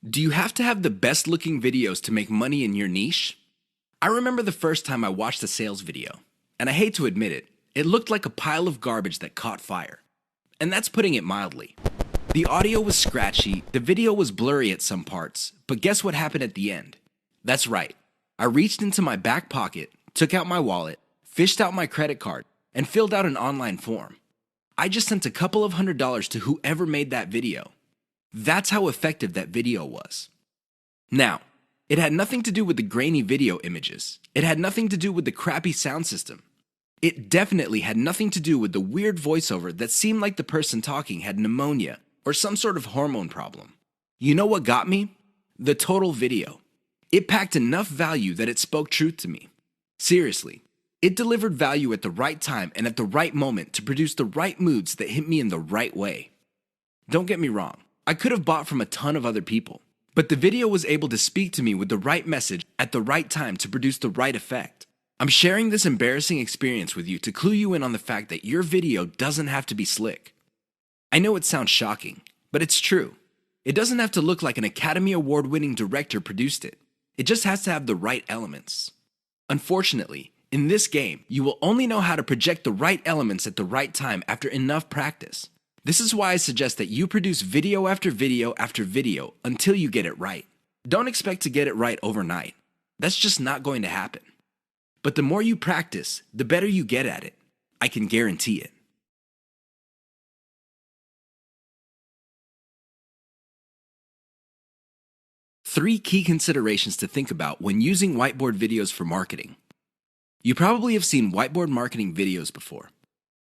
Do you have to have the best looking videos to make money in your niche? I remember the first time I watched a sales video, and I hate to admit it, it looked like a pile of garbage that caught fire. And that's putting it mildly. The audio was scratchy, the video was blurry at some parts, but guess what happened at the end? That's right. I reached into my back pocket, took out my wallet, fished out my credit card, and filled out an online form. I just sent a couple of $100s to whoever made that video. That's how effective that video was. Now, it had nothing to do with the grainy video images. It had nothing to do with the crappy sound system. It definitely had nothing to do with the weird voiceover that seemed like the person talking had pneumonia or some sort of hormone problem. You know what got me? The total video. It packed enough value that it spoke truth to me. Seriously, it delivered value at the right time and at the right moment to produce the right moods that hit me in the right way. Don't get me wrong. I could have bought from a ton of other people, but the video was able to speak to me with the right message at the right time to produce the right effect. I'm sharing this embarrassing experience with you to clue you in on the fact that your video doesn't have to be slick. I know it sounds shocking, but it's true. It doesn't have to look like an Academy Award-winning director produced it. It just has to have the right elements. Unfortunately, in this game, you will only know how to project the right elements at the right time after enough practice. This is why I suggest that you produce video after video after video until you get it right. Don't expect to get it right overnight. That's just not going to happen. But the more you practice, the better you get at it. I can guarantee it. Three key considerations to think about when using whiteboard videos for marketing. You probably have seen whiteboard marketing videos before.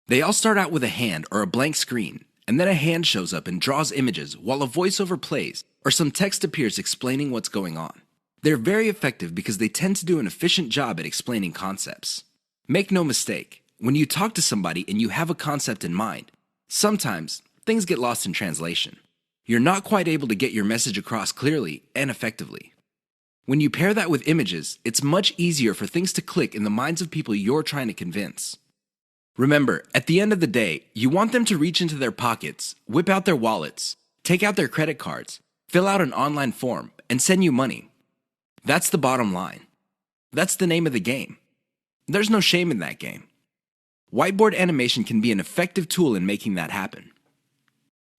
They all start out with a hand or a blank screen, and then a hand shows up and draws images while a voiceover plays or some text appears explaining what's going on. They're very effective because they tend to do an efficient job at explaining concepts. Make no mistake, when you talk to somebody and you have a concept in mind, sometimes things get lost in translation. You're not quite able to get your message across clearly and effectively. When you pair that with images, it's much easier for things to click in the minds of people you're trying to convince. Remember, at the end of the day, you want them to reach into their pockets, whip out their wallets, take out their credit cards, fill out an online form, and send you money. That's the bottom line. That's the name of the game. There's no shame in that game. Whiteboard animation can be an effective tool in making that happen.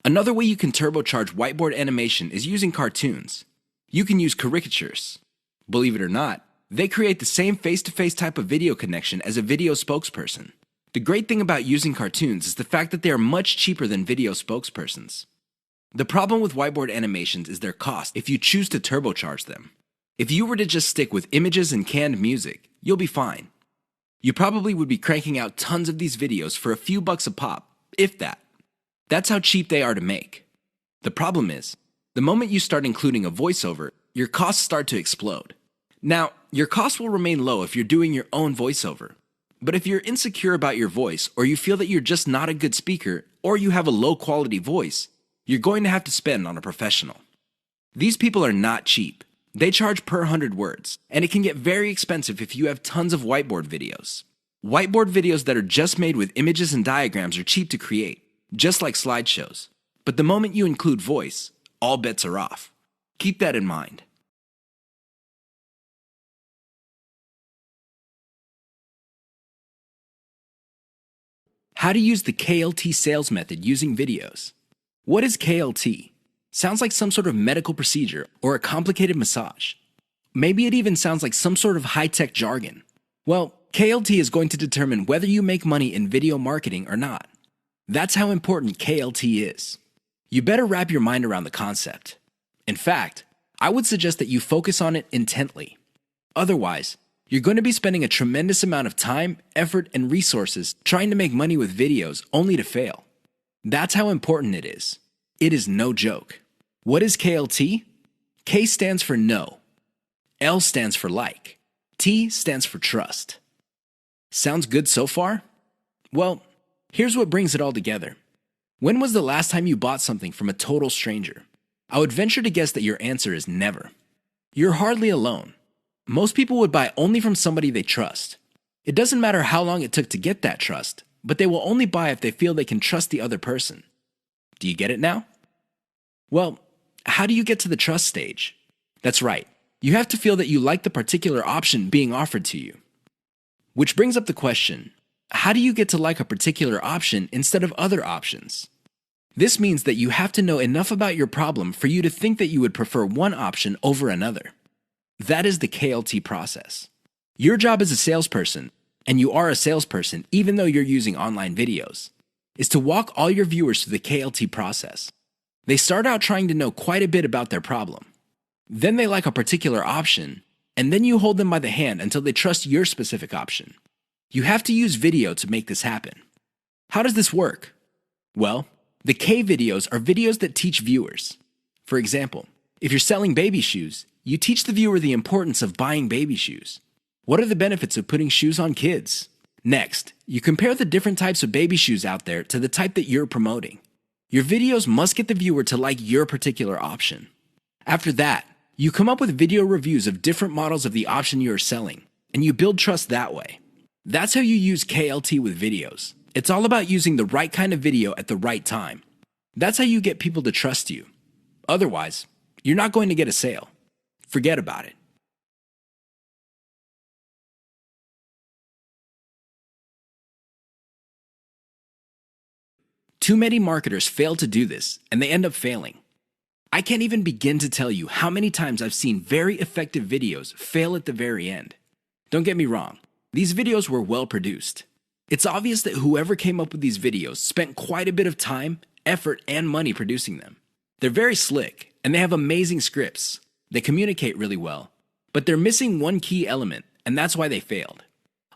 Another way you can turbocharge whiteboard animation is using cartoons. You can use caricatures. Believe it or not, they create the same face-to-face type of video connection as a video spokesperson. The great thing about using cartoons is the fact that they are much cheaper than video spokespersons. The problem with whiteboard animations is their cost if you choose to turbocharge them. If you were to just stick with images and canned music, you'll be fine. You probably would be cranking out tons of these videos for a few bucks a pop, if that. That's how cheap they are to make. The problem is, the moment you start including a voiceover, your costs start to explode. Now, your costs will remain low if you're doing your own voiceover. But if you're insecure about your voice, or you feel that you're just not a good speaker, or you have a low quality voice, you're going to have to spend on a professional. These people are not cheap. They charge per 100 words, and it can get very expensive if you have tons of whiteboard videos. Whiteboard videos that are just made with images and diagrams are cheap to create, just like slideshows. But the moment you include voice, all bets are off. Keep that in mind. How to use the KLT sales method using videos. What is KLT? Sounds like some sort of medical procedure or a complicated massage. Maybe it even sounds like some sort of high-tech jargon. Well, KLT is going to determine whether you make money in video marketing or not. That's how important KLT is. You better wrap your mind around the concept. In fact, I would suggest that you focus on it intently. Otherwise, you're going to be spending a tremendous amount of time, effort, and resources trying to make money with videos only to fail. That's how important it is. It is no joke. What is KLT? K stands for no. L stands for like. T stands for trust. Sounds good so far? Well, here's what brings it all together. When was the last time you bought something from a total stranger? I would venture to guess that your answer is never. You're hardly alone. Most people would buy only from somebody they trust. It doesn't matter how long it took to get that trust, but they will only buy if they feel they can trust the other person. Do you get it now? Well, How do you get to the trust stage? That's right. You have to feel that you like the particular option being offered to you. Which brings up the question, how do you get to like a particular option instead of other options? This means that you have to know enough about your problem for you to think that you would prefer one option over another. That is the KLT process. Your job as a salesperson, and you are a salesperson even though you're using online videos, is to walk all your viewers through the KLT process. They start out trying to know quite a bit about their problem. Then they like a particular option, and then you hold them by the hand until they trust your specific option. You have to use video to make this happen. How does this work? Well, the K videos are videos that teach viewers. For example, if you're selling baby shoes, you teach the viewer the importance of buying baby shoes. What are the benefits of putting shoes on kids? Next, you compare the different types of baby shoes out there to the type that you're promoting. Your videos must get the viewer to like your particular option. After that, you come up with video reviews of different models of the option you are selling, and you build trust that way. That's how you use KLT with videos. It's all about using the right kind of video at the right time. That's how you get people to trust you. Otherwise, you're not going to get a sale. Forget about it. Too many marketers fail to do this, and they end up failing. I can't even begin to tell you how many times I've seen very effective videos fail at the very end. Don't get me wrong, these videos were well produced. It's obvious that whoever came up with these videos spent quite a bit of time, effort, and money producing them. They're very slick, and they have amazing scripts. They communicate really well, but they're missing one key element, and that's why they failed.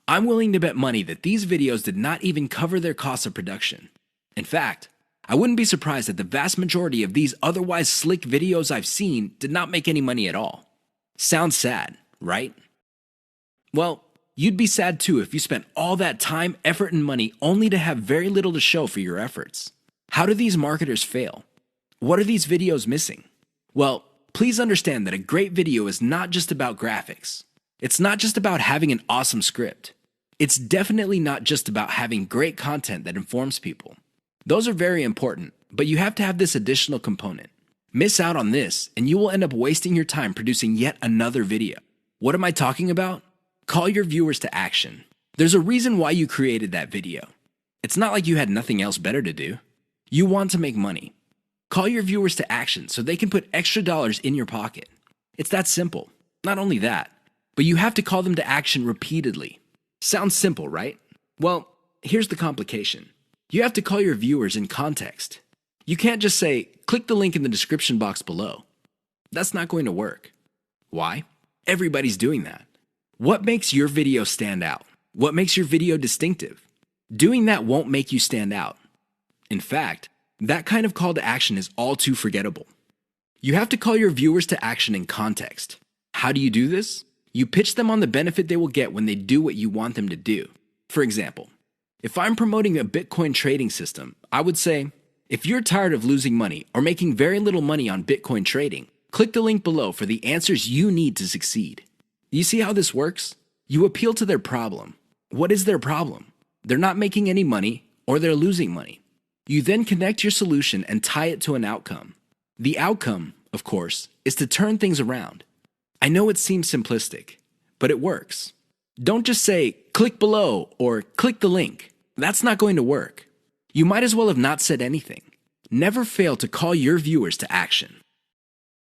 I'm willing to bet money that these videos did not even cover their costs of production. In fact, I wouldn't be surprised that the vast majority of these otherwise slick videos I've seen did not make any money at all. Sounds sad, right? Well, you'd be sad too if you spent all that time, effort, and money only to have very little to show for your efforts. How do these marketers fail? What are these videos missing? Well, please understand that a great video is not just about graphics. It's not just about having an awesome script. It's definitely not just about having great content that informs people. Those are very important, but you have to have this additional component. Miss out on this, and you will end up wasting your time producing yet another video. What am I talking about? Call your viewers to action. There's a reason why you created that video. It's not like you had nothing else better to do. You want to make money. Call your viewers to action so they can put extra dollars in your pocket. It's that simple. Not only that, but you have to call them to action repeatedly. Sounds simple, right? Well, here's the complication. You have to call your viewers in context. You can't just say, click the link in the description box below. That's not going to work. Why? Everybody's doing that. What makes your video stand out? What makes your video distinctive? Doing that won't make you stand out. In fact, that kind of call to action is all too forgettable. You have to call your viewers to action in context. How do you do this? You pitch them on the benefit they will get when they do what you want them to do. For example, if I'm promoting a Bitcoin trading system, I would say, if you're tired of losing money or making very little money on Bitcoin trading, click the link below for the answers you need to succeed. You see how this works? You appeal to their problem. What is their problem? They're not making any money or they're losing money. You then connect your solution and tie it to an outcome. The outcome, of course, is to turn things around. I know it seems simplistic, but it works. Don't just say, click below or click the link. That's not going to work. You might as well have not said anything. Never fail to call your viewers to action.